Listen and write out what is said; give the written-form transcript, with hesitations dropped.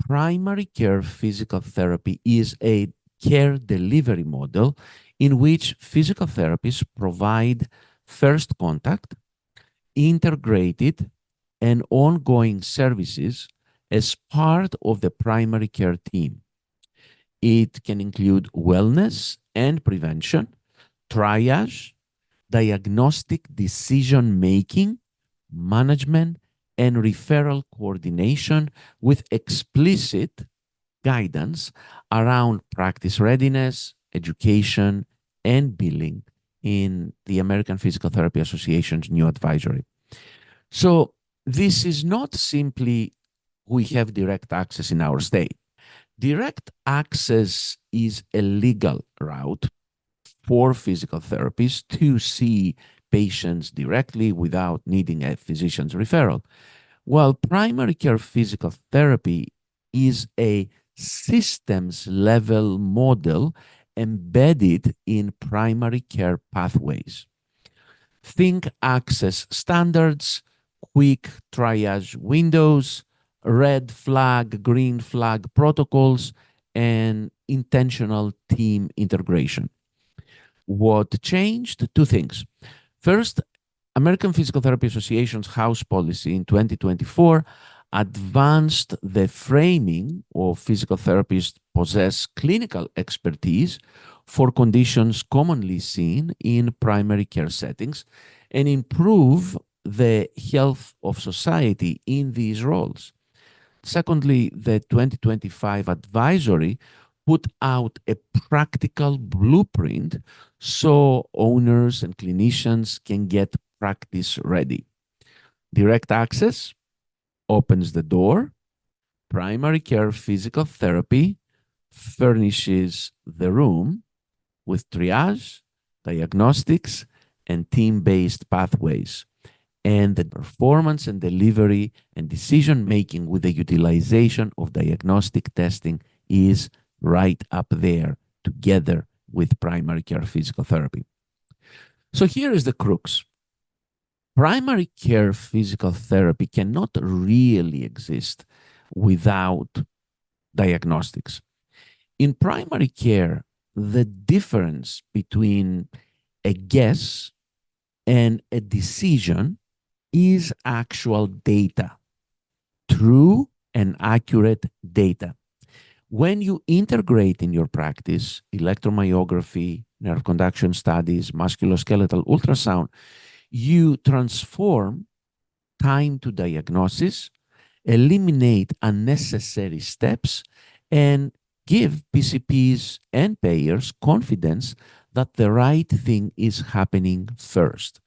primary care physical therapy is a care delivery model in which physical therapists provide first contact, integrated, and ongoing services as part of the primary care team. It can include wellness and prevention, triage, diagnostic decision making, management, and referral coordination with explicit guidance around practice readiness, education, and billing in the American Physical Therapy Association's new advisory. So this is not simply we have direct access in our state. Direct access is a legal route for physical therapists to see patients directly without needing a physician's referral. While primary care physical therapy is a systems level model embedded in primary care pathways. Think access standards, quick triage windows, red flag, green flag protocols, and intentional team integration. What changed? Two things. First, American Physical Therapy Association's House policy in 2024 advanced the framing of physical therapists possess clinical expertise for conditions commonly seen in primary care settings and improve the health of society in these roles. Secondly, the 2025 advisory put out a practical blueprint so owners and clinicians can get practice ready. Direct access opens the door. Primary care physical therapy furnishes the room with triage, diagnostics, and team-based pathways. And the performance and delivery and decision-making with the utilization of diagnostic testing is right up there together with primary care physical therapy. So here is the crux. Primary care physical therapy cannot really exist without diagnostics. In primary care, the difference between a guess and a decision is actual data, true and accurate data. When you integrate in your practice electromyography, nerve conduction studies, musculoskeletal ultrasound, you transform time to diagnosis, eliminate unnecessary steps, and give PCPs and payers confidence that the right thing is happening first.